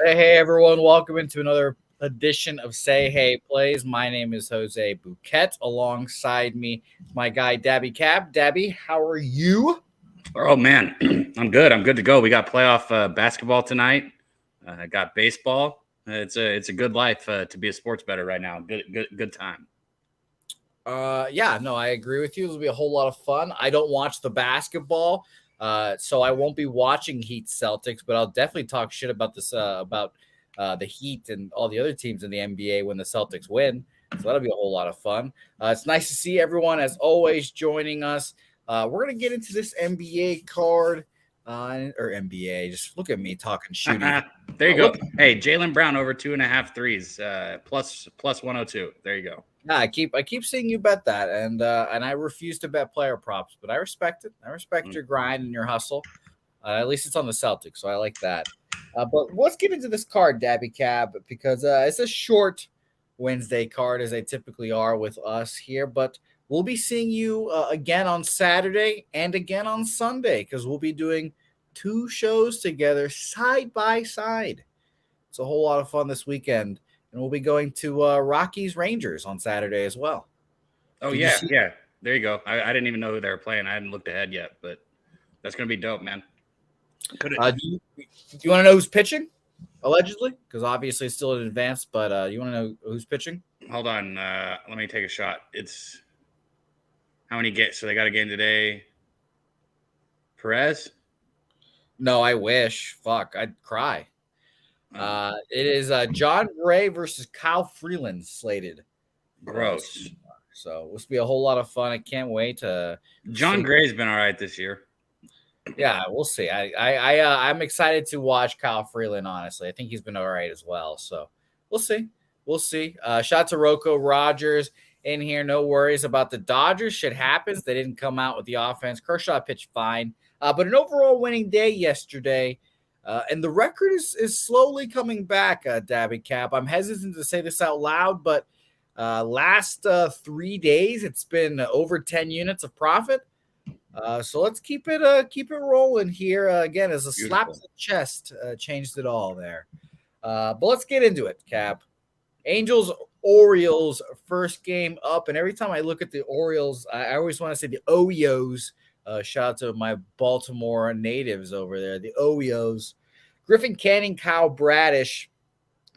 Hey, everyone. Welcome into another edition of Say Hey Plays. My name is Jose Bouquett. Alongside me, my guy, Dabby Cab. Dabby, how are you? Oh man, I'm good. I'm good to go. We got playoff basketball tonight. Got baseball. It's a good life to be a sports bettor right now. Good time. Yeah, no, I agree with you. This will be a whole lot of fun. I don't watch the basketball, so I won't be watching Heat Celtics, but I'll definitely talk shit about this about the Heat and all the other teams in the NBA when the Celtics win. So that'll be a whole lot of fun. It's nice to see everyone as always joining us. We're gonna get into this NBA card or NBA. Just look at me talking shooty. There you go. Look, Hey, Jalen Brown over 2.5 threes, plus 102. There you go. yeah, I keep seeing you bet that, and I refuse to bet player props, but I respect it. I respect your grind and your hustle. At least it's on the Celtics, so I like that. But let's get into this card, Dabby Cab, because it's a short Wednesday card as they typically are with us here. But we'll be seeing you again on Saturday and again on Sunday because we'll be doing two shows together side by side. It's a whole lot of fun this weekend, and we'll be going to Rockies Rangers on Saturday as well. Oh Did you yeah, see? yeah. There you go. I didn't even know who they were playing. I hadn't looked ahead yet, but that's gonna be dope, man. Could it? Do you want to know who's pitching? Allegedly, because obviously it's still in advance. But you want to know who's pitching? Hold on. Let me take a shot. It's how many get? So they got a game today. Perez. No, I wish. Fuck, I'd cry. It is John Gray versus Kyle Freeland slated. Gross. So this will be a whole lot of fun. I can't wait to. John Gray's been all right this year. Yeah, we'll see. I'm excited to watch Kyle Freeland. Honestly, I think he's been all right as well. So we'll see. We'll see. Shout out to Rocco Rogers in here. No worries about the Dodgers. Shit happens. They didn't come out with the offense. Kershaw pitched fine, but an overall winning day yesterday. And the record is slowly coming back, Dabby Cap. I'm hesitant to say this out loud, but last 3 days it's been over 10 units of profit. So let's keep it rolling here again as a slap to the chest changed it all there. But let's get into it, Cap. Angels Orioles first game up, and every time I look at the Orioles, I always want to say the Oreos. Shout out to my Baltimore natives over there, the Oreos. Griffin Canning, Kyle Bradish.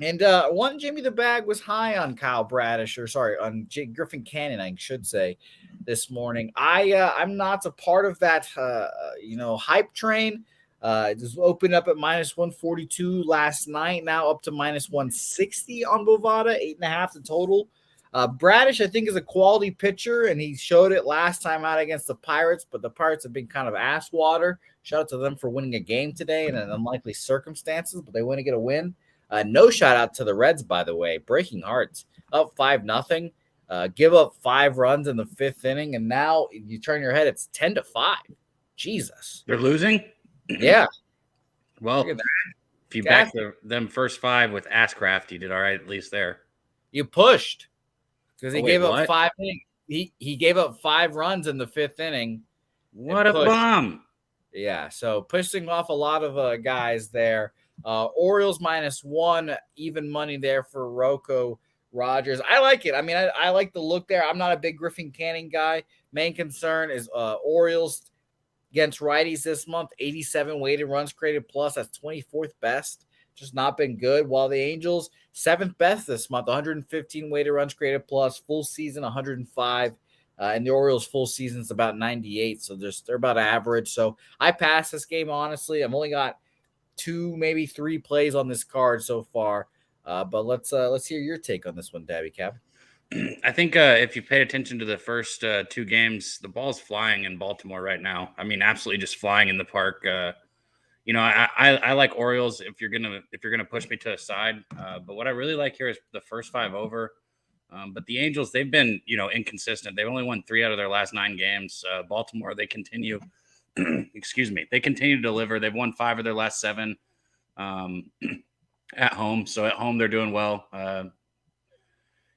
And one Jimmy the Bag was high on Kyle Bradish, or sorry, on Griffin Cannon, I should say, this morning. I'm not a part of that, hype train. It just opened up at minus 142 last night, now up to minus 160 on Bovada, 8.5 the total. Bradish, I think, is a quality pitcher, and he showed it last time out against the Pirates, but the Pirates have been kind of ass water. Shout out to them for winning a game today in an unlikely circumstances, but they want to get a win. No shout out to the Reds, by the way. Breaking hearts. Up 5-0. Give up 5 runs in the 5th inning, and now you turn your head, it's 10-5. Jesus. They're losing? Yeah. Well, if you back them first 5 with Ashcraft, you did all right at least there. You pushed. Because he gave up what? 5 innings. He gave up 5 runs in the 5th inning. What a bomb. Yeah, so pushing off a lot of guys there. Orioles -1, even money there for Rocco Rogers. I like it. I mean, I like the look there. I'm not a big Griffin Canning guy. Main concern is Orioles against righties this month. 87 weighted runs created plus. That's 24th best. Just not been good. While the Angels, 7th best this month. 115 weighted runs created plus. Full season, 105. And the Orioles' full season is about 98. So they're about average. So I passed this game, honestly. I've only got 2, maybe 3 plays on this card so far. But let's hear your take on this one, Dabby Cap. I think if you paid attention to the first 2 games, the ball's flying in Baltimore right now. I mean, absolutely just flying in the park. I like Orioles if you're gonna push me to a side. But what I really like here is the first 5 over. But the Angels, they've been inconsistent. They've only won 3 out of their last 9 games. Baltimore, they continue. Excuse me. They continue to deliver. They've won 5 of their last 7 at home. So at home, they're doing well.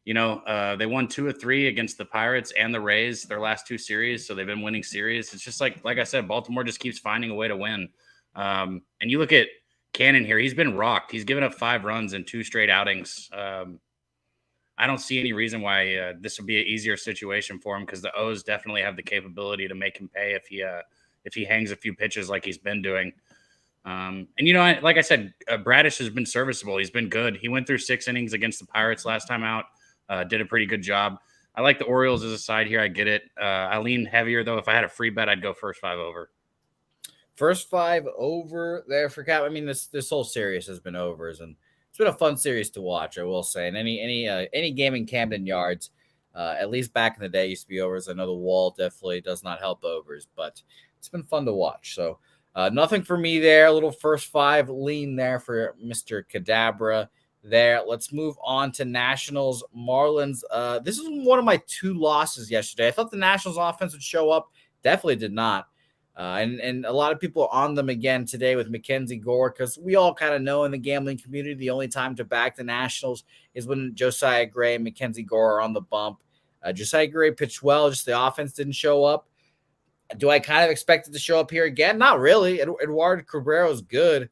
They won 2 of 3 against the Pirates and the Rays, their last 2 series. So they've been winning series. It's just like I said, Baltimore just keeps finding a way to win. And you look at Cannon here. He's been rocked. He's given up 5 runs in 2 straight outings. I don't see any reason why this would be an easier situation for him because the O's definitely have the capability to make him pay if he hangs a few pitches like he's been doing. And like I said, Bradish has been serviceable. He's been good. He went through 6 innings against the Pirates last time out. Did a pretty good job. I like the Orioles as a side here. I get it. I lean heavier though. If I had a free bet, I'd go first 5 over. First 5 over there for Cap. I mean, this whole series has been overs, and it's been a fun series to watch, I will say. And any game in Camden Yards, at least back in the day, used to be overs. I know the wall definitely does not help overs, but it's been fun to watch. So nothing for me there. A little first 5 lean there for Mr. Cadabra there. Let's move on to Nationals Marlins. This is one of my 2 losses yesterday. I thought the Nationals offense would show up. Definitely did not. And a lot of people are on them again today with Mackenzie Gore because we all kind of know in the gambling community the only time to back the Nationals is when Josiah Gray and Mackenzie Gore are on the bump. Josiah Gray pitched well, just the offense didn't show up. Do I kind of expect it to show up here again? Not really. Eduardo Cabrera is good.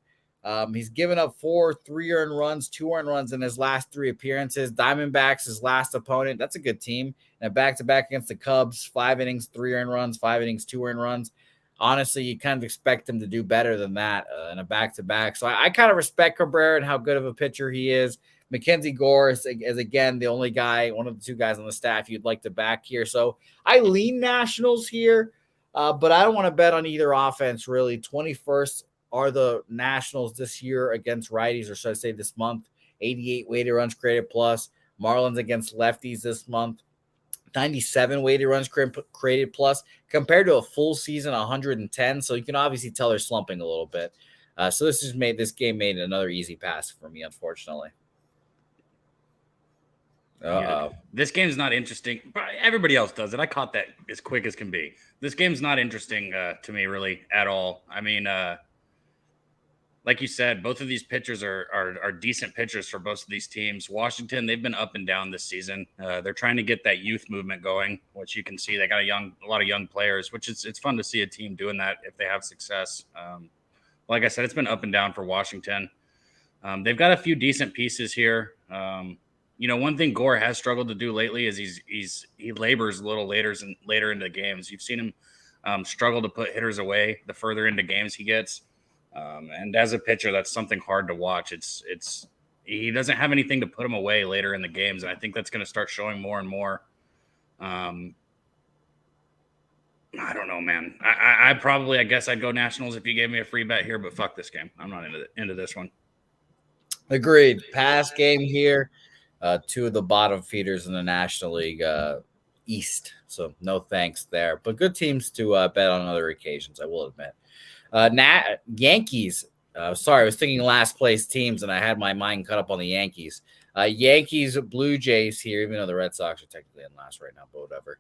He's given up 4 3-earned runs, 2 earned runs in his last 3 appearances. Diamondbacks, his last opponent. That's a good team. And back-to-back against the Cubs, 5 innings, 3 earned runs, 5 innings, 2 earned runs. Honestly, you kind of expect him to do better than that in a back-to-back. So I kind of respect Cabrera and how good of a pitcher he is. Mackenzie Gore is again, the only guy, one of the 2 guys on the staff you'd like to back here. So I lean Nationals here, but I don't want to bet on either offense, really. 21st are the Nationals this year against righties, or should I say this month. 88 weighted runs created plus. Marlins against lefties this month. 97 weighted runs created plus compared to a full season 110. So you can obviously tell they're slumping a little bit. So this game made another easy pass for me, unfortunately. Yeah, this game's not interesting. But everybody else does it. I caught that as quick as can be. This game's not interesting to me really at all. I mean, like you said, both of these pitchers are decent pitchers for both of these teams. Washington, they've been up and down this season. They're trying to get that youth movement going, which you can see they got a lot of young players, which it's fun to see a team doing that if they have success. Like I said, it's been up and down for Washington. They've got a few decent pieces here. One thing Gore has struggled to do lately is he labors a little later into the games. You've seen him struggle to put hitters away the further into games he gets. And as a pitcher, that's something hard to watch. He doesn't have anything to put him away later in the games, and I think that's going to start showing more and more. I don't know, man. I guess I'd go Nationals if you gave me a free bet here, but fuck this game. I'm not into this one. Agreed. Pass game here. 2 of the bottom feeders in the National League East, so no thanks there. But good teams to bet on other occasions, I will admit. Yankees. Sorry, I was thinking last place teams, and I had my mind cut up on the Yankees. Yankees, Blue Jays here, even though the Red Sox are technically in last right now, but whatever.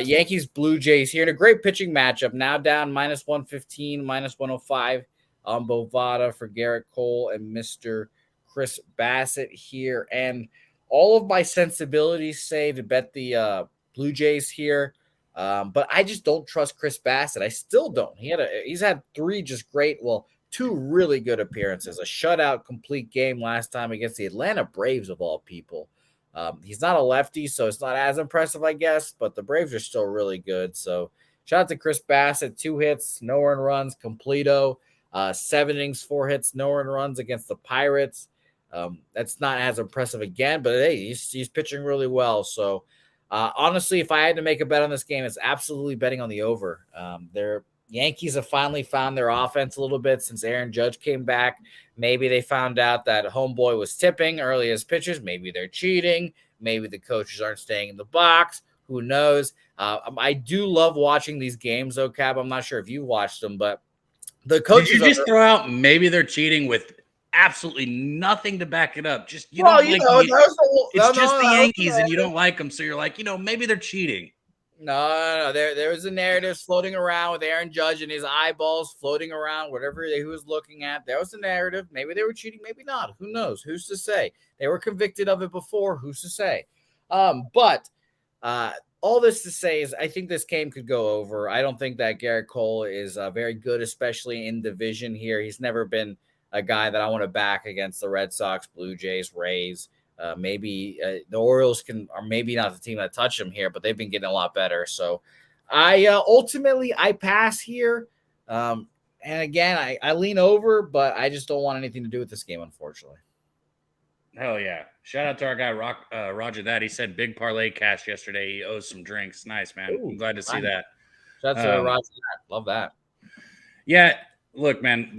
Yankees, Blue Jays here in a great pitching matchup. Now down -115, -105 on Bovada for Garrett Cole and Mr. Chris Bassett here. And all of my sensibilities say to bet the Blue Jays here. But I just don't trust Chris Bassett. I still don't. He's had 3 just great, 2 really good appearances. A shutout complete game last time against the Atlanta Braves of all people. He's not a lefty, so it's not as impressive, I guess, but the Braves are still really good. So shout out to Chris Bassett, 2 hits, no earned runs, completo, 7 innings, 4 hits, no earned runs against the Pirates. That's not as impressive again, but hey, he's pitching really well. So honestly, if I had to make a bet on this game, it's absolutely betting on the over. Their Yankees have finally found their offense a little bit since Aaron Judge came back. Maybe they found out that homeboy was tipping early as pitchers. Maybe they're cheating. Maybe the coaches aren't staying in the box. Who knows? I do love watching these games, though, Cab. I'm not sure if you watched them, but the coaches. Did you just throw out maybe they're cheating with absolutely nothing to back it up? Just it's just the Yankees, and you don't like them, so you're like, maybe they're cheating. No. There was a narrative floating around with Aaron Judge and his eyeballs floating around, whatever he was looking at. There was a narrative. Maybe they were cheating, maybe not. Who knows? Who's to say? They were convicted of it before. Who's to say? But all this to say is I think this game could go over. I don't think that Garrett Cole is very good, especially in division here. He's never been a guy that I want to back against the Red Sox, Blue Jays, Rays. Maybe the Orioles are maybe not the team that touch them here, but they've been getting a lot better. So I ultimately I pass here. And again, I lean over, but I just don't want anything to do with this game, unfortunately. Hell yeah. Shout out to our guy, Roger that. He said big parlay cash yesterday. He owes some drinks. Nice, man. Ooh, I'm glad to see nice. that. Shout out to Roger. Love that. Yeah, look, man,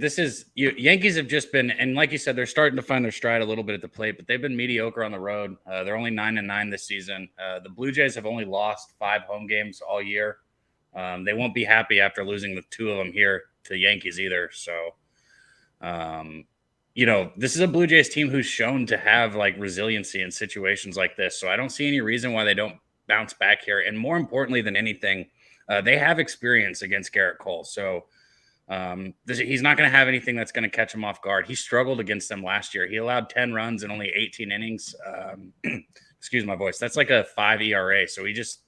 Yankees have just been, and like you said, they're starting to find their stride a little bit at the plate, but they've been mediocre on the road. They're only 9-9 this season. The Blue Jays have only lost 5 home games all year. They won't be happy after losing the 2 of them here to the Yankees either. So, this is a Blue Jays team who's shown to have like resiliency in situations like this. So I don't see any reason why they don't bounce back here. And more importantly than anything, they have experience against Garrett Cole. So he's not going to have anything that's going to catch him off guard. He struggled against them last year. He allowed 10 runs in only 18 innings. Excuse my voice. That's like a 5 ERA. So he just,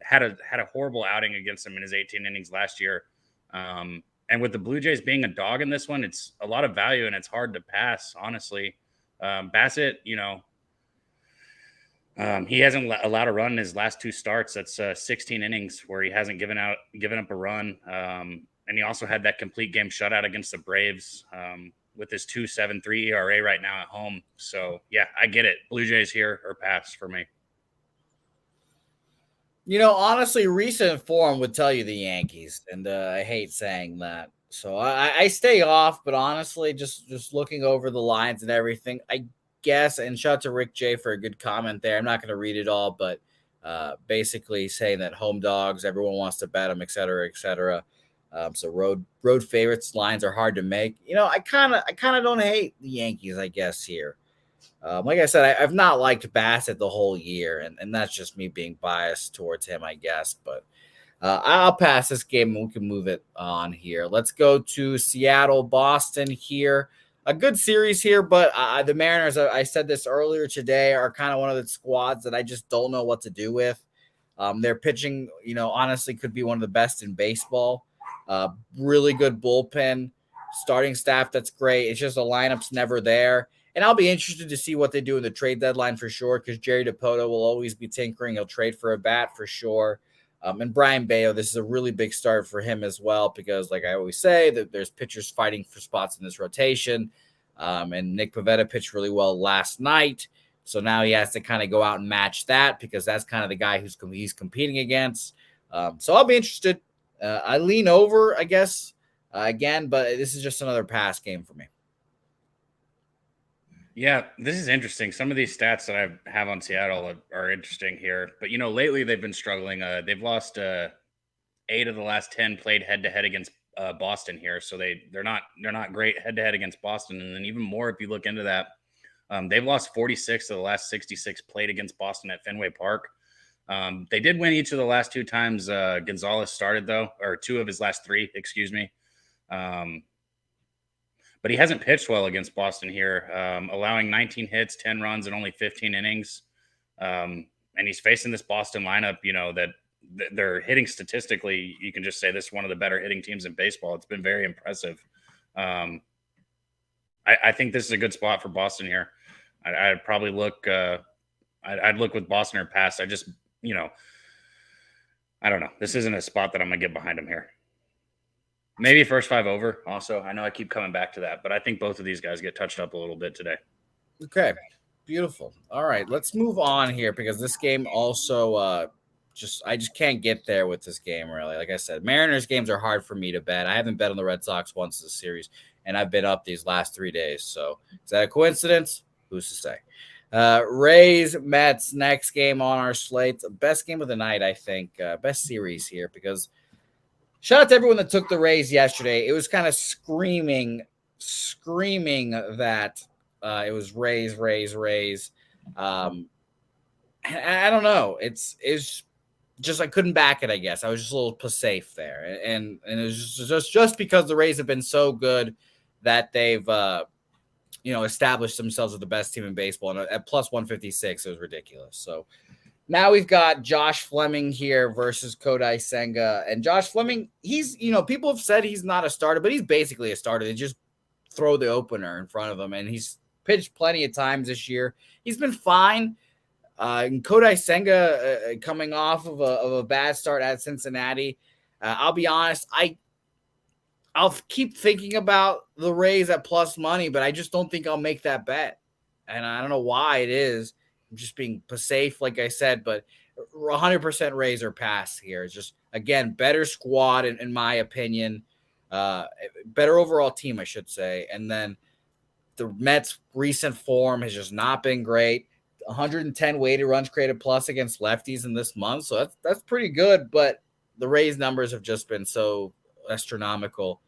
had a horrible outing against him in his 18 innings last year. And with the Blue Jays being a dog in this one, it's a lot of value and it's hard to pass, honestly. Bassett, he hasn't allowed a run in his last 2 starts. That's 16 innings where he hasn't given up a run. And he also had that complete game shutout against the Braves with his 2.73 ERA right now at home. So, yeah, I get it. Blue Jays here or pass for me. Honestly, recent form would tell you the Yankees, and I hate saying that. So I stay off, but honestly, just looking over the lines and everything, I guess, and shout out to Rick J for a good comment there. I'm not going to read it all, but basically saying that home dogs, everyone wants to bet them, et cetera, et cetera. So road favorites lines are hard to make. I kind of don't hate the Yankees, I guess, here. Like I said, I've not liked Bassett the whole year, and that's just me being biased towards him, I guess. But I'll pass this game, and we can move it on here. Let's go to Seattle, Boston here. A good series here, but the Mariners, I said this earlier today, are kind of one of the squads that I just don't know what to do with. Their pitching, honestly could be one of the best in baseball. Really good bullpen, starting staff that's great. It's just the lineup's never there. And I'll be interested to see what they do in the trade deadline for sure, because Jerry DiPoto will always be tinkering. He'll trade for a bat for sure. And Brian Bayo, this is a really big start for him as well, because like I always say, that there's pitchers fighting for spots in this rotation. And Nick Pivetta pitched really well last night. So now he has to kind of go out and match that, because that's kind of the guy he's competing against. So I'll be interested. I lean over, I guess, again, but this is just another pass game for me. Yeah, this is interesting. Some of these stats that I have on Seattle are interesting here. But, lately they've been struggling. They've lost 8 of the last 10 played head-to-head against Boston here. So they're not great head-to-head against Boston. And then even more if you look into that, they've lost 46 of the last 66 played against Boston at Fenway Park. They did win each of the last 2 times Gonzalez started, though, or 2 of his last 3, excuse me. But he hasn't pitched well against Boston here, allowing 19 hits, 10 runs, and only 15 innings. And he's facing this Boston lineup, that they're hitting statistically. You can just say this is one of the better hitting teams in baseball. It's been very impressive. I think this is a good spot for Boston here. I'd probably look I'd look with Boston or pass. I just, I don't know. This isn't a spot that I'm going to get behind him here. Maybe first 5 over also. I know I keep coming back to that, but I think both of these guys get touched up a little bit today. Okay. Beautiful. All right. Let's move on here, because this game also I just can't get there with this game, really. Like I said, Mariners games are hard for me to bet. I haven't bet on the Red Sox once this series, and I've been up these last 3 days. So is that a coincidence? Who's to say? Rays, Mets, next game on our slate. Best game of the night, I think. Best series here, because shout out to everyone that took the Rays yesterday. It was kind of screaming that it was Rays. I don't know. It's just I couldn't back it, I guess. I was just a little safe there. And it was just because the Rays have been so good that they've established themselves as the best team in baseball. And at plus 156, it was ridiculous. So now we've got Josh Fleming here versus Kodai Senga. And Josh Fleming, he's, people have said he's not a starter, but he's basically a starter. They just throw the opener in front of him, and he's pitched plenty of times this year. He's been fine. And Kodai Senga coming off of a bad start at Cincinnati. I'll be honest, I'll keep thinking about the Rays at plus money, but I just don't think I'll make that bet. And I don't know why it is. I'm just being safe, like I said, but 100% Rays are pass here. It's just, again, better squad, in my opinion. Better overall team, I should say. And then the Mets' recent form has just not been great. 110 weighted runs created plus against lefties in this month. So that's pretty good, but the Rays numbers have just been so astronomical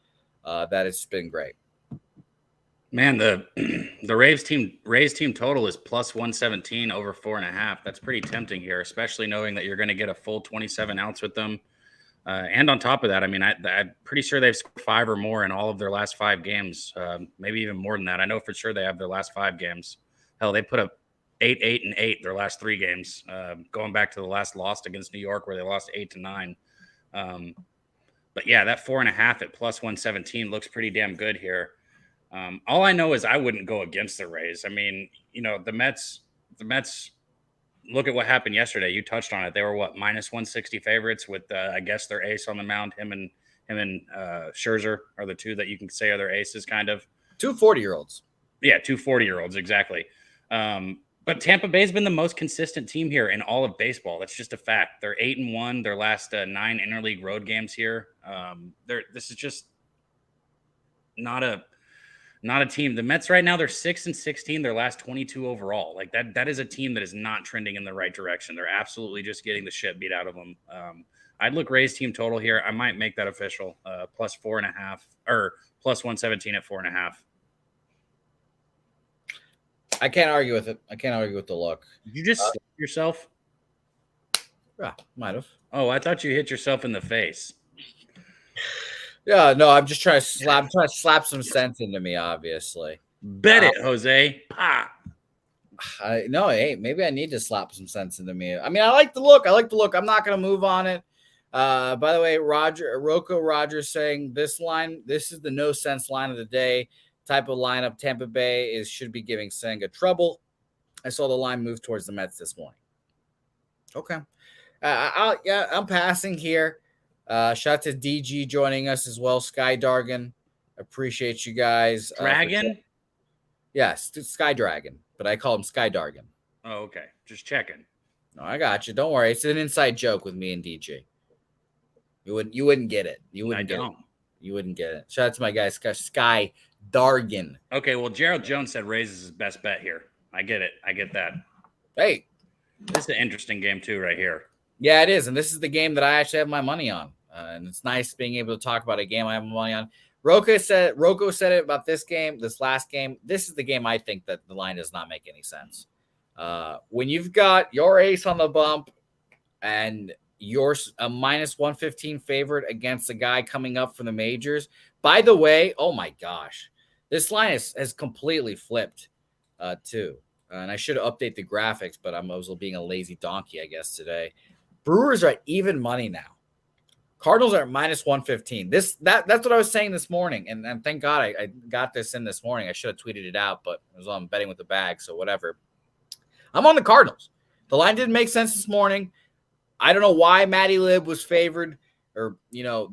that it's been great. Man, the Rays team total is plus 117 over 4.5. That's pretty tempting here, especially knowing that you're going to get a full 27 outs with them. And on top of that, I mean, I'm pretty sure they've scored 5 or more in all of their last 5 games, maybe even more than that. I know for sure they have their last 5 games. Hell, they put up 8, 8, and 8 their last 3 games, going back to the last loss against New York where they lost 8-9. But yeah, that 4.5 at plus 117 looks pretty damn good here. All I know is I wouldn't go against the Rays. I mean, the Mets, look at what happened yesterday. You touched on it. They were minus 160 favorites with, I guess, their ace on the mound. Him and Scherzer are the two that you can say are their aces, kind of. 2 40-year-olds. Yeah, 2 40-year-olds, exactly. But Tampa Bay's been the most consistent team here in all of baseball. That's just a fact. They're 8-1 their last 9 interleague road games here. This is just not a team. The Mets right now, they're 6-16 their last 22 overall. Like that is a team that is not trending in the right direction. They're absolutely just getting the shit beat out of them. I'd look Rays team total here. I might make that official. Plus 4.5 or plus 117 at 4.5. I can't argue with it. I can't argue with the look. Did you just slap yourself? Yeah, might have. Oh, I thought you hit yourself in the face. Yeah, no, I'm just trying to slap some sense into me, obviously. Bet it, Jose. Pa. No, hey, maybe I need to slap some sense into me. I mean, I like the look. I'm not going to move on it. By the way, Rocco Rogers saying this is the no sense line of the day. Type of lineup Tampa Bay should be giving Senga trouble. I saw the line move towards the Mets this morning. Okay. I'm passing here. Shout out to DG joining us as well. Sky Dargan. Appreciate you guys. Dragon? Yes, Sky Dragon, but I call him Sky Dargan. Oh, okay. Just checking. No, I got you. Don't worry. It's an inside joke with me and DG. You wouldn't get it. You wouldn't get it. Shout out to my guy, Sky Dargan. Okay, well, Gerald Jones said Rays is his best bet here. I get it. I get that. Hey. This is an interesting game, too, right here. Yeah, it is. And this is the game that I actually have my money on. And it's nice being able to talk about a game I have my money on. Rocco said it about this last game. This is the game I think that the line does not make any sense. When you've got your ace on the bump and you're a minus 115 favorite against a guy coming up from the majors. By the way, oh my gosh, this line has completely flipped too. And I should update the graphics, but I was being a lazy donkey, I guess, today. Brewers are at even money now. Cardinals are at minus 115. That's what I was saying this morning. And thank God I got this in this morning. I should have tweeted it out, but it was on betting with the bag, so whatever. I'm on the Cardinals. The line didn't make sense this morning. I don't know why Matty Lib was favored or,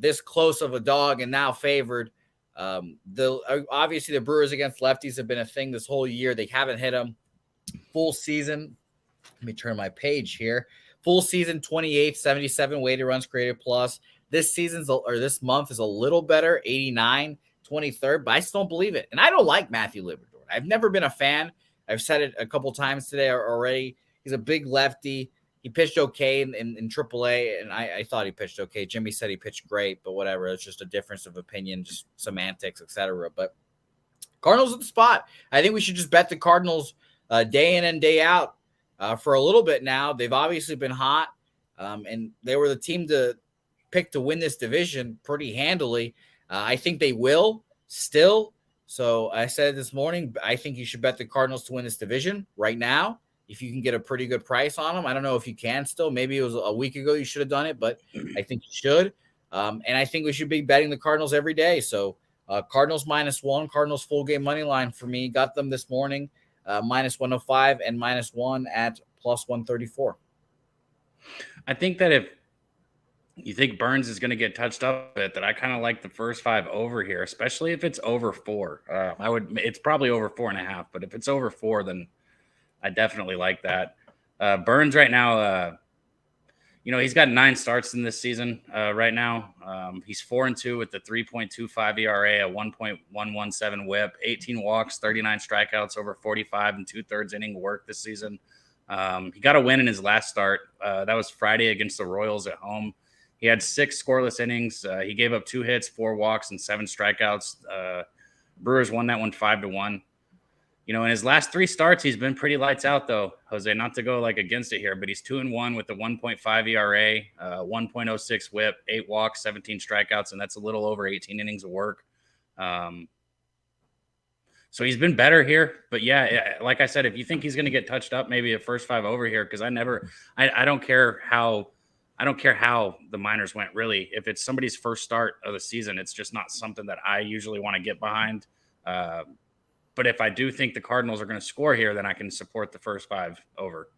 this close of a dog and now favored. Obviously the Brewers against lefties have been a thing this whole year. They haven't hit them full season. Let me turn my page here. Full season, 28th, 77 weighted runs created plus. This month is a little better, 89, 23rd, but I still don't believe it. And I don't like Matthew Liberatore. I've never been a fan. I've said it a couple times today already. He's a big lefty. He pitched okay in AAA, and I thought he pitched okay. Jimmy said he pitched great, but whatever. It's just a difference of opinion, just semantics, etc. But Cardinals at the spot. I think we should just bet the Cardinals day in and day out for a little bit now. They've obviously been hot, and they were the team to pick to win this division pretty handily. I think they will still. So I said this morning, I think you should bet the Cardinals to win this division right now. If you can get a pretty good price on them. I don't know if you can still. Maybe it was a week ago you should have done it, but I think you should. And I think we should be betting the Cardinals every day. So Cardinals -1. Cardinals full game money line for me. Got them this morning. -105 and -1 at +134. I think that if you think Burns is going to get touched up a bit, that I kind of like the first 5 over here, especially if it's over 4. It's probably over 4.5, but if it's over 4, then I definitely like that. Burns right now, he's got 9 starts in this season right now. He's 4-2 with the 3.25 ERA, a 1.117 WHIP, 18 walks, 39 strikeouts, over 45 and 2/3 inning work this season. He got a win in his last start. That was Friday against the Royals at home. He had 6 scoreless innings. He gave up 2 hits, 4 walks, and 7 strikeouts. Brewers won that one 5-1. In his last 3 starts, he's been pretty lights out, though, Jose. Not to go against it here, but he's 2-1 with the 1.5 ERA, 1.06 WHIP, 8 walks, 17 strikeouts, and that's a little over 18 innings of work. So he's been better here, but yeah, like I said, if you think he's going to get touched up, maybe a first 5 over here, because I don't care how the minors went, really. If it's somebody's first start of the season, it's just not something that I usually want to get behind. But if I do think the Cardinals are going to score here, then I can support the first 5 over.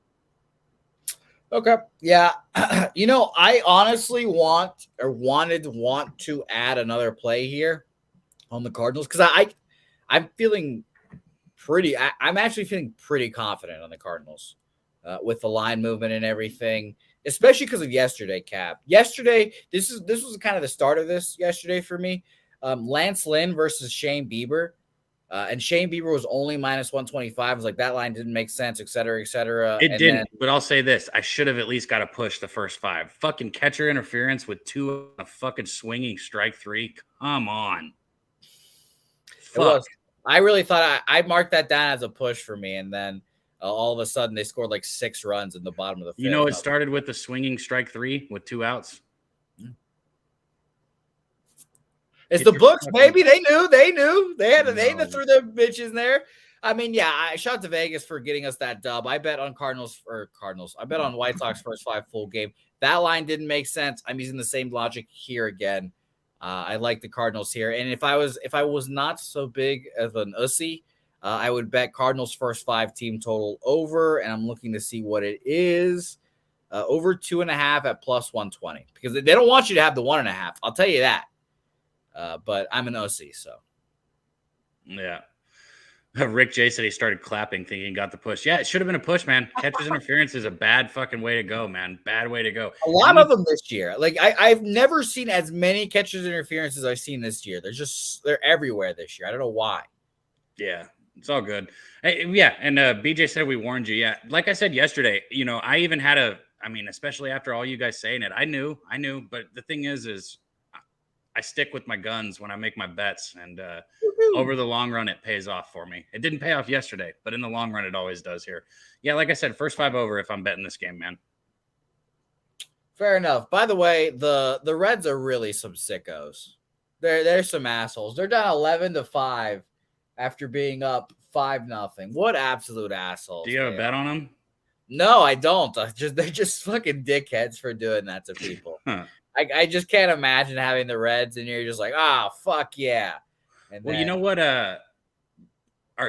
Okay. Yeah. I honestly want to add another play here on the Cardinals because I'm feeling I'm actually feeling pretty confident on the Cardinals with the line movement and everything, especially because of yesterday, Cap. Yesterday, this was kind of the start of this yesterday for me. Lance Lynn versus Shane Bieber. And Shane Bieber was only -125. I was like, that line didn't make sense, et cetera, et cetera. It didn't, but I'll say this. I should have at least got to push the first 5. Fucking catcher interference with 2 on a fucking swinging strike 3. Come on. Fuck. I really thought I marked that down as a push for me, and then all of a sudden they scored 6 runs in the bottom of the 5th. It started with the swinging strike 3 with 2 outs. It's the books, baby. They knew. They threw their bitches in there. I mean, yeah, I shout out to Vegas for getting us that dub. I bet on Cardinals. I bet on White Sox first 5 full game. That line didn't make sense. I'm using the same logic here again. I like the Cardinals here. And if I was not so big of an ussy, I would bet Cardinals first 5 team total over, and I'm looking to see what it is. Over 2.5 at +120 because they don't want you to have the 1.5. I'll tell you that. But I'm an OC, so. Yeah. Rick J said he started clapping thinking he got the push. Yeah, it should have been a push, man. Catcher's interference is a bad fucking way to go, man. Bad way to go. A lot of them this year. I've never seen as many catcher's interference as I've seen this year. They're everywhere this year. I don't know why. Yeah, it's all good. Hey, yeah, and BJ said we warned you. Yeah, like I said yesterday, I even had especially after all you guys saying it, I knew. But the thing is I stick with my guns when I make my bets, and over the long run, it pays off for me. It didn't pay off yesterday, but in the long run, it always does here. Yeah, like I said, first 5 over if I'm betting this game, man. Fair enough. By the way, the Reds are really some sickos. They're some assholes. They're down 11-5 after being up 5-0. What absolute assholes! Do you have a bet on them? No, I don't. They're just fucking dickheads for doing that to people. Huh. I just can't imagine having the Reds and you're just like, fuck yeah. And well, you know what?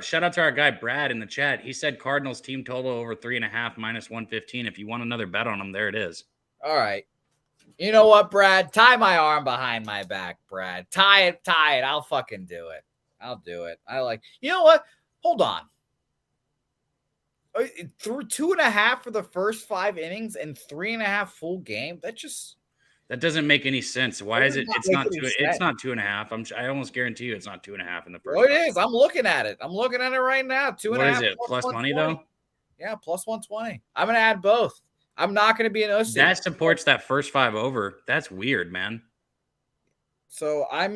Shout out to our guy Brad in the chat. He said Cardinals team total over 3.5 -115. If you want another bet on them, there it is. All right. You know what, Brad? Tie my arm behind my back, Brad. Tie it. I'll fucking do it. I'll do it. You know what? Hold on. Through 2.5 for the first 5 innings and 3.5 full game. That doesn't make any sense. Why is it? It's not 2.5. I almost guarantee you it's not 2.5 in the first. Oh, it is. I'm looking at it. I'm looking at it right now. 2.5. What is it? Plus money though? Yeah, +120. I'm gonna add both. I'm not gonna be an OC. That supports that first 5 over. That's weird, man. So I'm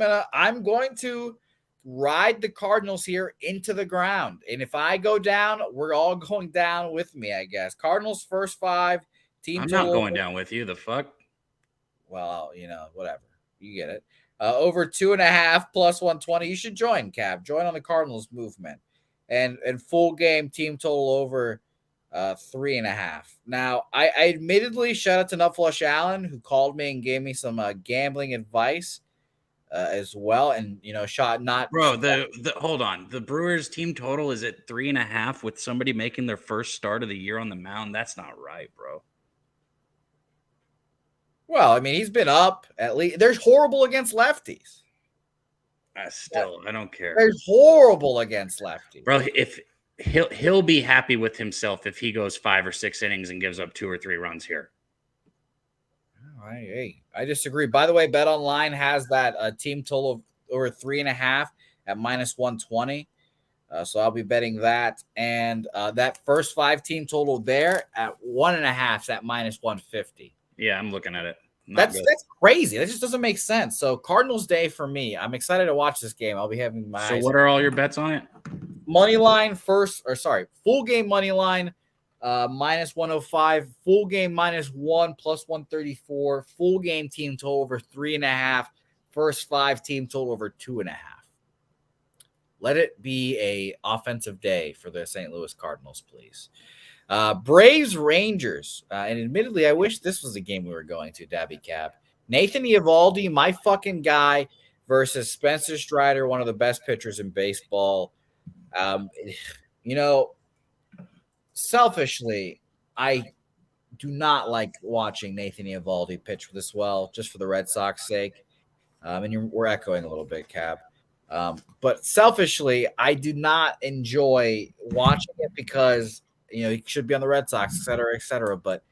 going to ride the Cardinals here into the ground, and if I go down, we're all going down with me, I guess. Cardinals first 5 team. I'm not going down with you. The fuck. Well, whatever. You get it. Over 2.5 +120. You should join, Cav. Join on the Cardinals movement. And full game team total over 3.5. Now, I admittedly shout out to Nutflush Allen, who called me and gave me some gambling advice. as well, and shot not. Bro, the hold on. The Brewers team total is at 3.5 with somebody making their first start of the year on the mound. That's not right, bro. Well, I mean, he's been up at least. They're horrible against lefties. I don't care. They're horrible against lefties, bro. If he'll be happy with himself if he goes 5 or 6 innings and gives up 2 or 3 runs here. I disagree. By the way, Bet Online has that team total of over 3.5 at -120. So I'll be betting that, and that first 5 team total there at 1.5 at -150. Yeah, I'm looking at it. That's crazy. That just doesn't make sense. So Cardinals day for me. I'm excited to watch this game. I'll be having my So what are all your bets on it? Money line full game money line -105, full game -1 +134, full game team total over 3.5, first 5 team total over 2.5. Let it be a offensive day for the St. Louis Cardinals, please. Braves Rangers, and admittedly, I wish this was a game we were going to. Dabby Cap, Nathan Eovaldi, my fucking guy, versus Spencer Strider, one of the best pitchers in baseball. Selfishly, I do not like watching Nathan Eovaldi pitch this well, just for the Red Sox sake. And we're echoing a little bit, Cap. But selfishly, I do not enjoy watching it because he should be on the Red Sox, et cetera, et cetera. But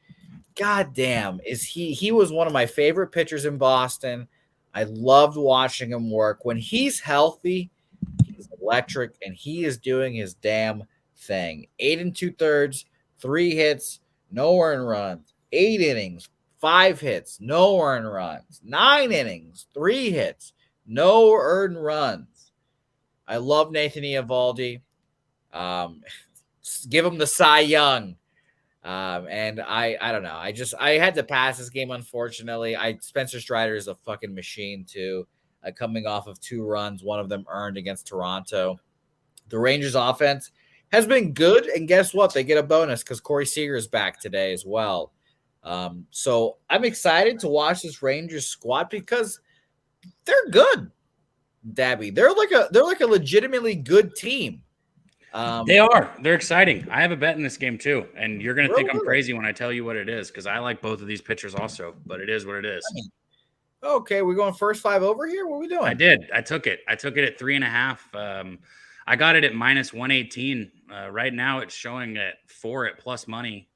goddamn, he was one of my favorite pitchers in Boston. I loved watching him work. When he's healthy, he's electric, and he is doing his damn thing. 8 2/3, 3 hits, no earned runs. 8 innings, 5 hits, no earned runs. 9 innings, 3 hits, no earned runs. I love Nathan Eovaldi. Give him the Cy Young. And I don't know. I had to pass this game, unfortunately. Spencer Strider is a fucking machine, too. Coming off of 2 runs, one of them earned against Toronto. The Rangers offense has been good, and guess what? They get a bonus because Corey Seager is back today as well. So I'm excited to watch this Rangers squad because they're good, Dabby. They're like a legitimately good team. They are. They're exciting. I have a bet in this game too, and you're going to think I'm crazy when I tell you what it is because I like both of these pitchers also, but it is what it is. Okay, we're going first 5 over here. What are we doing? I did. I took it at 3.5. I got it at -118. Right now, it's showing at 4 at plus money.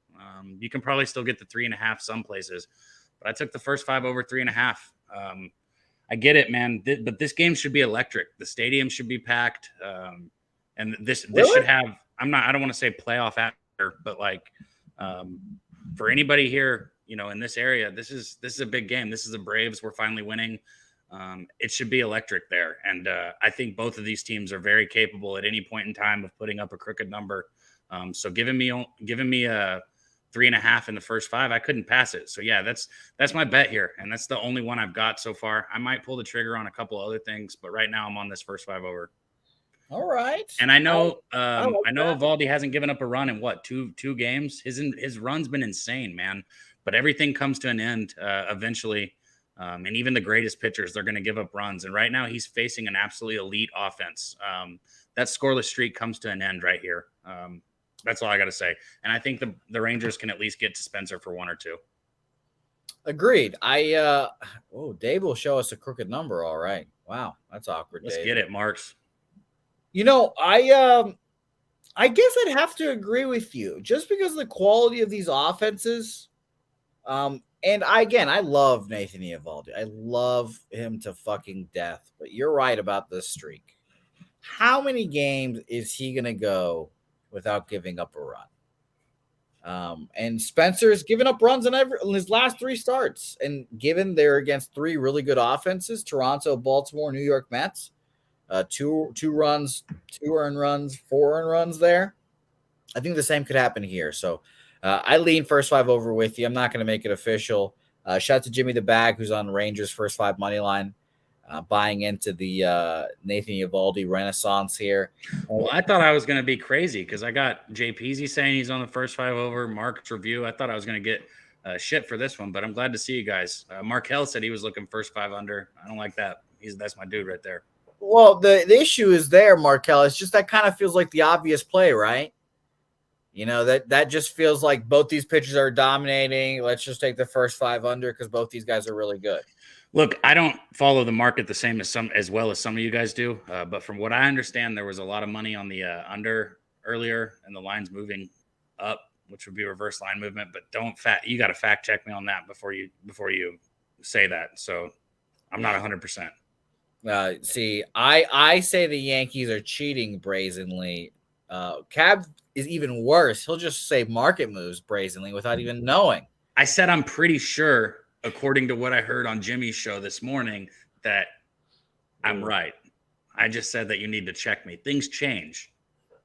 You can probably still get the 3.5 some places, but I took the first 5 over 3.5. I get it, man. But this game should be electric. The stadium should be packed. And this should have, I don't want to say playoff atmosphere, but like for anybody here, in this area, this is a big game. This is the Braves. We're finally winning. It should be electric there. And I think both of these teams are very capable at any point in time of putting up a crooked number. So giving me a 3.5 in the first 5, I couldn't pass it. So yeah, that's my bet here. And that's the only one I've got so far. I might pull the trigger on a couple other things, but right now I'm on this first 5 over. All right. And I know Eovaldi hasn't given up a run in two games. His run's been insane, man. But everything comes to an end eventually. And even the greatest pitchers, they're going to give up runs. And right now he's facing an absolutely elite offense. That scoreless streak comes to an end right here. That's all I got to say. And I think the Rangers can at least get to Spencer for 1 or 2. Agreed. Dave will show us a crooked number. All right. Wow. That's awkward. Let's Dave. get it, Marks. I guess I'd have to agree with you just because of the quality of these offenses. And I love Nathan Eovaldi. I love him to fucking death. But you're right about this streak. How many games is he going to go without giving up a run? And Spencer's given up runs in his last 3 starts. And given they're against 3 really good offenses, Toronto, Baltimore, New York Mets, 2 runs, 2 earned runs, 4 earned runs there. I think the same could happen here. So I lean first 5 over with you. I'm not going to make it official. Shout out to Jimmy the Bag, who's on Rangers first 5 money line, buying into the Nathan Eovaldi renaissance here. Well, I thought I was going to be crazy because I got Jay Peasy saying he's on the first 5 over. Mark's review. I thought I was going to get shit for this one, but I'm glad to see you guys. Markel said he was looking first 5 under. I don't like that. That's my dude right there. Well, the issue is there, Markel. It's just that kind of feels like the obvious play, right? That just feels like both these pitchers are dominating. Let's just take the first 5 under because both these guys are really good. Look, I don't follow the market the same as well as some of you guys do, but from what I understand, there was a lot of money on the under earlier, and the line's moving up, which would be reverse line movement. But you got to fact check me on that before you say that. So I'm not 100%. See, I say the Yankees are cheating brazenly. Cab is even worse. He'll just say market moves brazenly without even knowing. I said I'm pretty sure, according to what I heard on Jimmy's show this morning, that I'm right. I just said that you need to check me. Things change.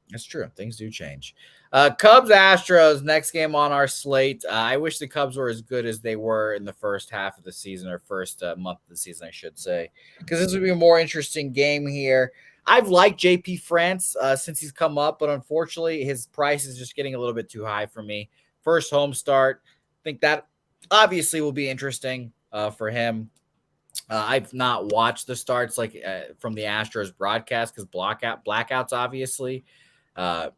That's true. Things do change. Cubs Astros, next game on our slate. I wish the Cubs were as good as they were in the first half of the season, or first month of the season, I should say, because this would be a more interesting game here. I've liked JP France since he's come up, but unfortunately his price is just getting a little bit too high for me. First home start. I think that obviously will be interesting for him. I've not watched the starts from the Astros broadcast because blackouts, obviously.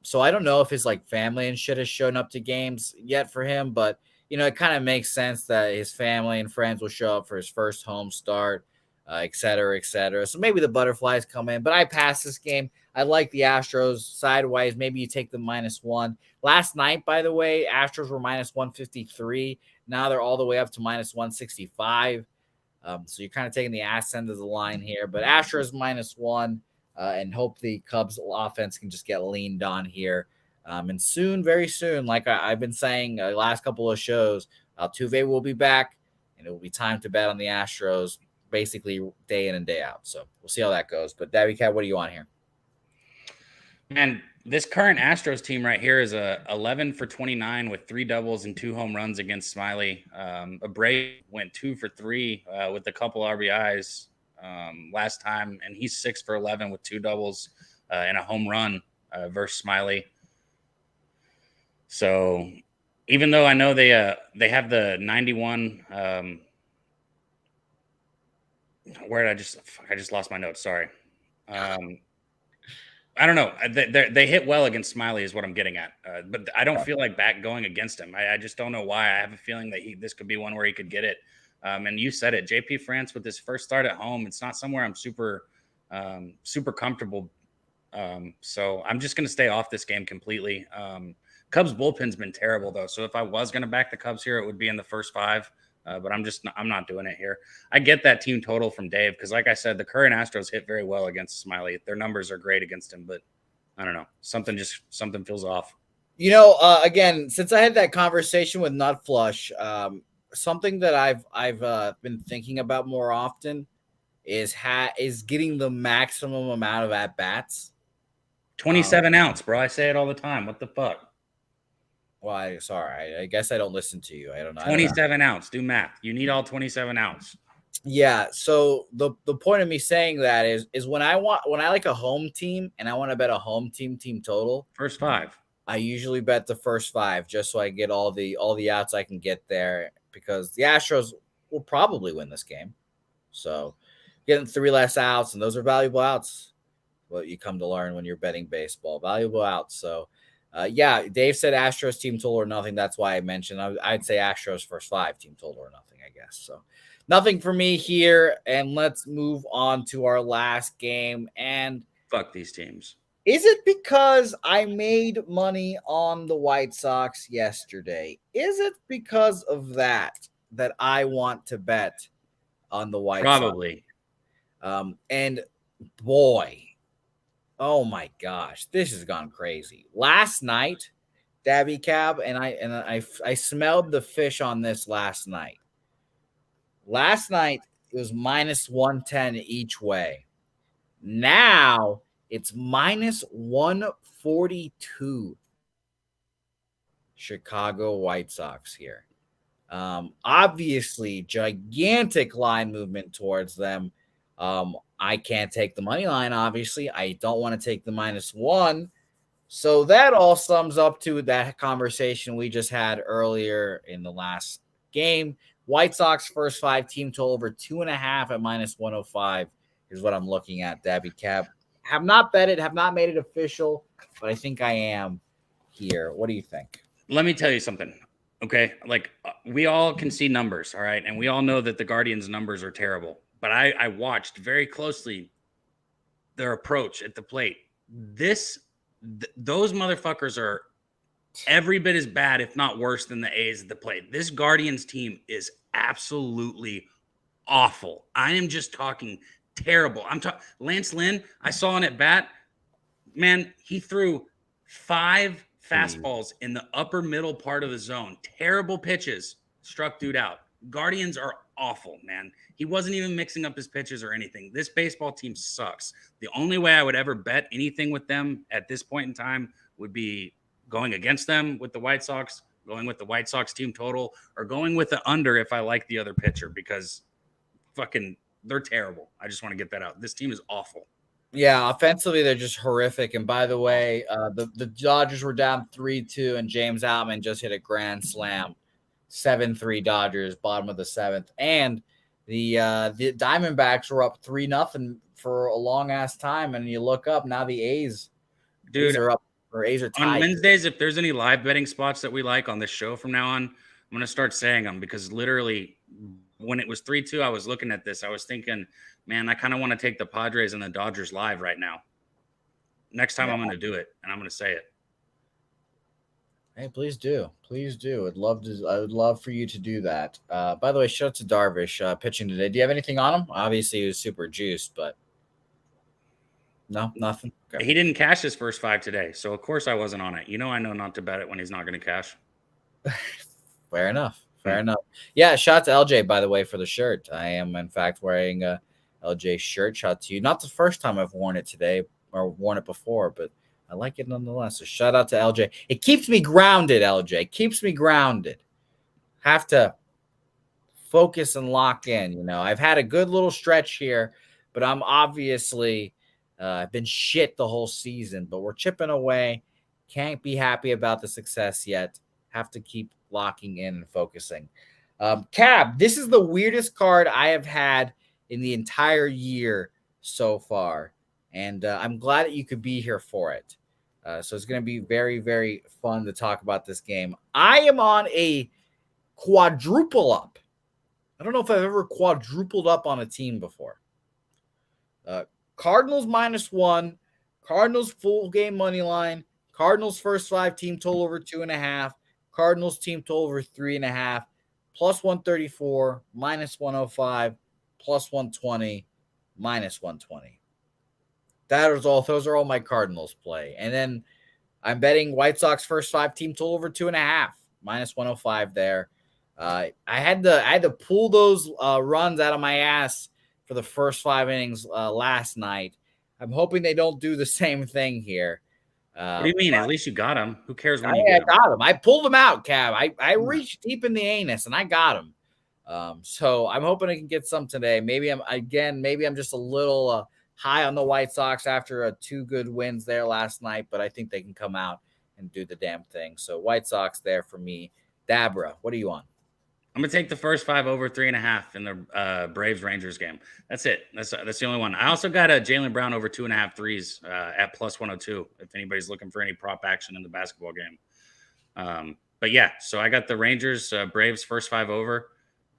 So I don't know if his family and shit has shown up to games yet for him, but it kind of makes sense that his family and friends will show up for his first home start, et cetera, et cetera. So maybe the butterflies come in, but I pass this game. I like the Astros sideways. Maybe you take the -1. Last night, by the way, Astros were -153. Now they're all the way up to -165. So you're kind of taking the ass end of the line here, but Astros -1. And hope the Cubs offense can just get leaned on here. And soon, very soon, like I've been saying last couple of shows, Altuve will be back, and it will be time to bet on the Astros basically day in and day out. So we'll see how that goes. But Davy Cat, what do you want here? Man, this current Astros team right here is a 11 for 29 with 3 doubles and 2 home runs against Smiley. Abreu went 2 for 3 with a couple RBIs. Last time, and he's 6 for 11 with 2 doubles and a home run versus Smiley. So even though I know they have the 91, where did I just lost my notes. Sorry. I don't know. They hit well against Smiley is what I'm getting at. But I don't feel like back going against him. I just don't know why. I have a feeling that this could be one where he could get it. And you said it, JP France with his first start at home. It's not somewhere I'm super comfortable. So I'm just going to stay off this game completely. Cubs bullpen's been terrible though. So if I was going to back the Cubs here, it would be in the first 5. But I'm not doing it here. I get that team total from Dave because, like I said, the current Astros hit very well against Smiley. Their numbers are great against him, but I don't know. Something feels off. Again, since I had that conversation with Nut Flush, something that I've been thinking about more often is getting the maximum amount of at bats. 27 ounce, bro. I say it all the time. What the fuck? Well, I guess I don't listen to you. I don't know. 27 ounce. Do math. You need all 27 ounce. Yeah. So the point of me saying that is when I like a home team and I want to bet a home team total. First 5. I usually bet the first 5 just so I get all the outs I can get there because the Astros will probably win this game. So getting 3 less outs, and those are valuable outs. What you come to learn when you're betting baseball, valuable outs. So yeah, Dave said Astros team total or nothing. That's why I mentioned I'd say Astros first 5 team total or nothing, I guess. So nothing for me here. And let's move on to our last game. And fuck these teams. Is it because I made money on the White Sox yesterday? Is it because of that I want to bet on the White Sox? Probably. And boy, oh my gosh, this has gone crazy. Last night, Dabby Cab, and I smelled the fish on this last night. Last night it was -110 each way. Now it's -142. Chicago White Sox here. Obviously, gigantic line movement towards them. I can't take the money line, obviously. I don't want to take the -1. So that all sums up to that conversation we just had earlier in the last game. White Sox first 5 team total over 2.5 at -105 Here's what I'm looking at, Dabby Cab. Have not bet it, have not made it official, but I think I am here. What do you think? Let me tell you something. Okay. Like we all can see numbers. All right. And we all know that the Guardians' numbers are terrible. But I watched very closely their approach at the plate. Those motherfuckers are every bit as bad, if not worse, than the A's at the plate. This Guardians team is absolutely awful. I am just talking terrible. I'm talking Lance Lynn. I saw on at bat, man. He threw 5 fastballs in the upper middle part of the zone. Terrible pitches, struck dude out. Guardians are awful, man. He wasn't even mixing up his pitches or anything. This baseball team sucks. The only way I would ever bet anything with them at this point in time would be going against them with the White Sox, going with the White Sox team total, or going with the under if I like the other pitcher, because fucking they're terrible. I just want to get that out. This team is awful. Yeah, offensively they're just horrific. And by the way, the Dodgers were down 3-2, and James Outman just hit a grand slam, 7-3 Dodgers, bottom of the 7th. And the Diamondbacks were up 3-0 for a long ass time, and you look up now, the A's are up, or A's are tied. On Wednesdays, if there's any live betting spots that we like on this show from now on, I'm gonna start saying them, because literally when it was 3-2, I was looking at this. I was thinking, man, I kind of want to take the Padres and the Dodgers live right now. Next time I'm going to do it, and I'm going to say it. Hey, please do. Please do. I would love for you to do that. By the way, shout out to Darvish pitching today. Do you have anything on him? Obviously, he was super juiced, but no, nothing. Okay. He didn't cash his first 5 today, so of course I wasn't on it. I know not to bet it when he's not going to cash. Fair enough. Fair enough. Yeah, shout out to LJ, by the way, for the shirt. I am, in fact, wearing a LJ shirt. Shout out to you. Not the first time I've worn it today or worn it before, but I like it nonetheless. So shout out to LJ. It keeps me grounded, LJ. It keeps me grounded. Have to focus and lock in. I've had a good little stretch here, but I'm obviously I've been shit the whole season, but we're chipping away. Can't be happy about the success yet. Have to keep locking in and focusing. Cab, this is the weirdest card I have had in the entire year so far, and I'm glad that you could be here for it. So it's going to be very, very fun to talk about this game. I am on a quadruple up. I don't know if I've ever quadrupled up on a team before. Cardinals -1, Cardinals full game money line, Cardinals first 5 team total over 2.5, Cardinals team total over 3.5, +134, -105, +120, -120. Those are all my Cardinals play. And then I'm betting White Sox first 5 team total over 2.5, -105 there. I had to pull those runs out of my ass for the first 5 innings last night. I'm hoping they don't do the same thing here. What do you mean? At least you got him. Who cares when you get him? I got him. I pulled him out, Cab. I reached deep in the anus and I got him. So I'm hoping I can get some today. Maybe I'm just a little high on the White Sox after 2 good wins there last night, but I think they can come out and do the damn thing. So White Sox there for me. Dabra, what are you on? I'm gonna take the first 5 over 3.5 in the Braves Rangers game. That's it. That's the only one. I also got a Jaylen Brown over 2.5 threes at +102. If anybody's looking for any prop action in the basketball game. But yeah, so I got the Rangers Braves first 5 over.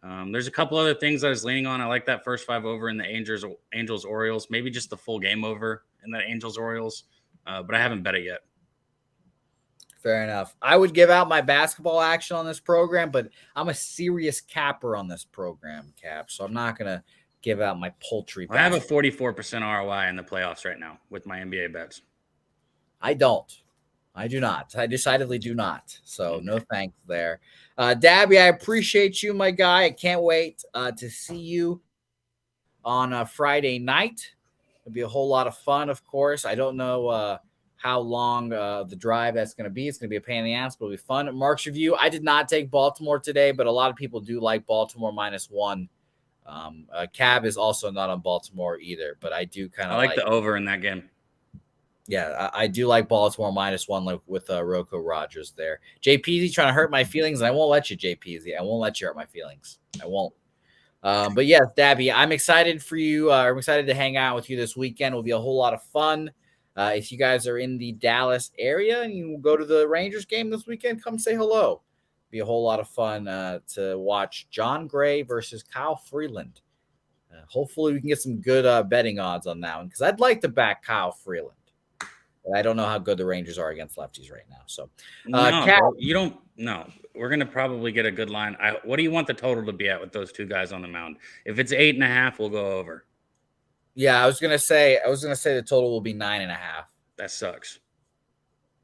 There's a couple other things I was leaning on. I like that first 5 over in the Angels Orioles. Maybe just the full game over in the Angels Orioles. But I haven't bet it yet. Fair enough. I would give out my basketball action on this program, but I'm a serious capper on this program, Cap. So I'm not going to give out my poultry. I have a 44% ROI in the playoffs right now with my NBA bets. I don't. I do not. I decidedly do not. So no thanks there. Dabby, I appreciate you, my guy. I can't wait to see you on Friday night. It'll be a whole lot of fun, of course. I don't know how long the drive that's going to be. It's going to be a pain in the ass, but it'll be fun. Mark's review. I did not take Baltimore today, but a lot of people do like Baltimore -1. Cab is also not on Baltimore either, but I do kind of like the over in that game. Yeah, I do like Baltimore -1 with Rocco Rogers there. JPZ trying to hurt my feelings, and I won't let you, JPZ. I won't let you hurt my feelings. I won't. But yes, Dabby, I'm excited for you. I'm excited to hang out with you this weekend. It will be a whole lot of fun. If you guys are in the Dallas area and you go to the Rangers game this weekend, come say hello. Be a whole lot of fun to watch John Gray versus Kyle Freeland. Hopefully, we can get some good betting odds on that one because I'd like to back Kyle Freeland. But I don't know how good the Rangers are against lefties right now. So, bro, you don't. No, we're gonna probably get a good line. What do you want the total to be at with those two guys on the mound? If it's 8.5, we'll go over. Yeah, I was gonna say the total will be 9.5. That sucks.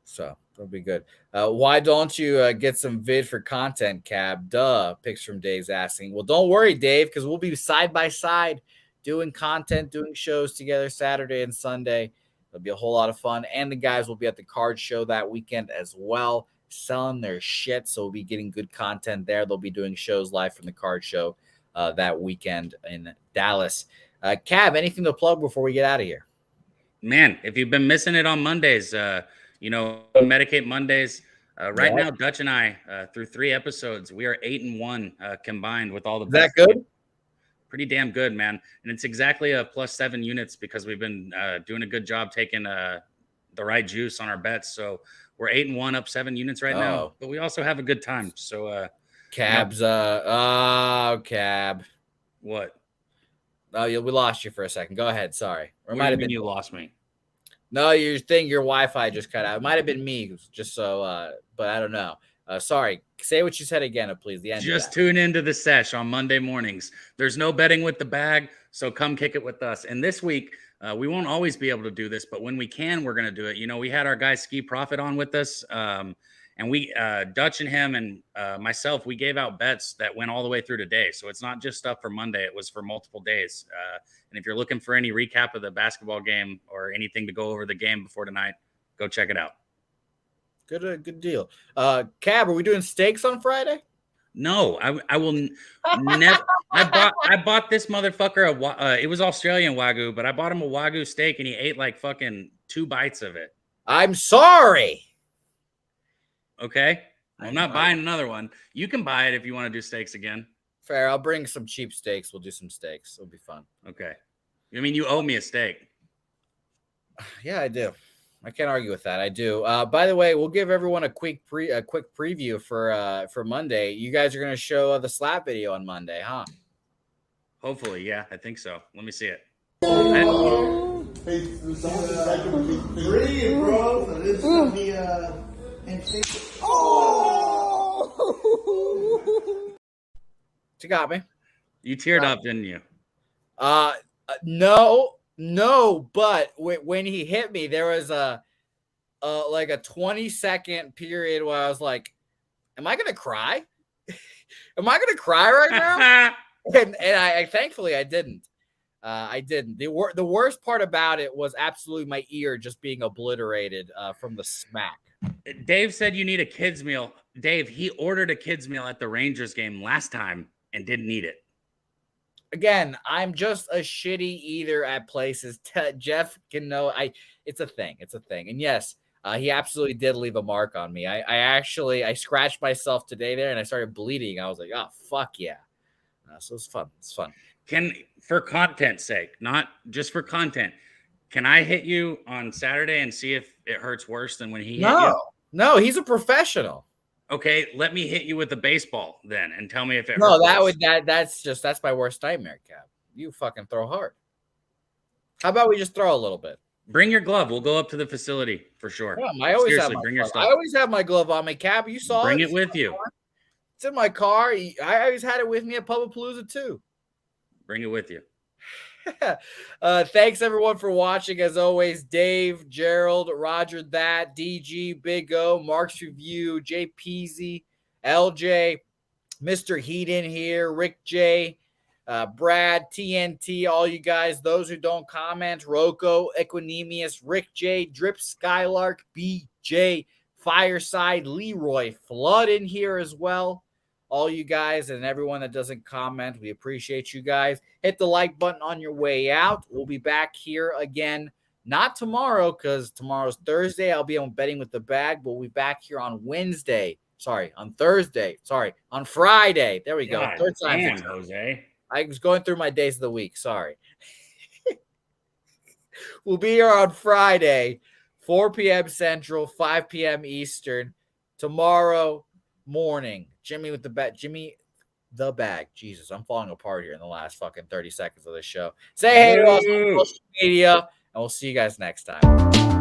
So that'll be good. Why don't you get some vid for content, Cab? Duh. Pics from Dave's asking. Well, don't worry, Dave, because we'll be side by side doing content, doing shows together Saturday and Sunday. It'll be a whole lot of fun. And the guys will be at the card show that weekend as well, selling their shit. So we'll be getting good content there. They'll be doing shows live from the card show that weekend in Dallas. Cab, anything to plug before we get out of here? Man, if you've been missing it on Mondays, Medicate Mondays. Right now, Dutch and I, through 3 episodes, we are 8-1 combined with all the. Is that good? Pretty damn good, man. And it's exactly a +7 units because we've been doing a good job taking the right juice on our bets. So we're 8-1, up 7 units right now. But we also have a good time. So Cab's Cab. What? Oh, we lost you for a second. Go ahead. Sorry. Or might have been you lost me. No, your Wi-Fi just cut out. It might have been me, just so. But I don't know. Sorry. Say what you said again, please. The end. Just tune into the sesh on Monday mornings. There's no betting with the bag, so come kick it with us. And this week, we won't always be able to do this, but when we can, we're going to do it. We had our guy Ski Profit on with us, and we, Dutch and him and myself, we gave out bets that went all the way through today. So it's not just stuff for Monday; it was for multiple days. And if you're looking for any recap of the basketball game or anything to go over the game before tonight, go check it out. Good deal. Cab, are we doing steaks on Friday? No, I will never. I bought this motherfucker it was Australian Wagyu, but I bought him a Wagyu steak and he ate like fucking 2 bites of it. I'm sorry. Okay. I'm not buying another one. You can buy it if you want to do steaks again. Fair. I'll bring some cheap steaks. We'll do some steaks. It'll be fun. Okay. I mean, you owe me a steak. Yeah, I do. I can't argue with that. I do. By the way, we'll give everyone a quick preview for Monday. You guys are going to show the slap video on Monday, huh? Hopefully, yeah. I think so. Let me see it. You got me. You teared up, didn't you? No, but when he hit me, there was like a 20-second period where I was like, am I going to cry? Am I going to cry right now? and I thankfully I didn't. I didn't. The worst part about it was absolutely my ear just being obliterated from the smack. Dave said you need a kids meal. Dave, he ordered a kids meal at the Rangers game last time and didn't eat it. Again, I'm just a shitty eater at places. Jeff can know. It's a thing. And yes, he absolutely did leave a mark on me. I scratched myself today there and I started bleeding. I was like, oh, fuck yeah. So it's fun. It's fun. For content's sake, not just for content, can I hit you on Saturday and see if it hurts worse than when he hit you? No, he's a professional. Okay, let me hit you with a baseball then and tell me if it hurts. That's my worst nightmare, Cap. You fucking throw hard. How about we just throw a little bit? Bring your glove. We'll go up to the facility for sure. Yeah, I always have my glove on me, Cap. You saw Bring it with you. It's in my car. I always had it with me at Publipalooza too. Bring it with you. Thanks everyone for watching. As always, Dave, Gerald, Roger, DG, Big O, Mark's Review, JPZ, LJ, Mr. Heaton here, Rick J, Brad, TNT, all you guys, those who don't comment, Rocco, Equanimous, Rick J, Drip Skylark, BJ, Fireside, Leroy, Flood in here as well. All you guys and everyone that doesn't comment, we appreciate you guys. Hit the like button on your way out. We'll be back here again, not tomorrow because tomorrow's Thursday. I'll be on Betting with the Bag, but we'll be back here on Thursday. On Friday. There we go. God, Third time. damn, Jose. I was going through my days of the week. Sorry. We'll be here on Friday, 4 p.m. Central, 5 p.m. Eastern. Tomorrow morning, Jimmy the bag. Jesus, I'm falling apart here in the last fucking 30 seconds of this show. Say hey to us on social media, and we'll see you guys next time.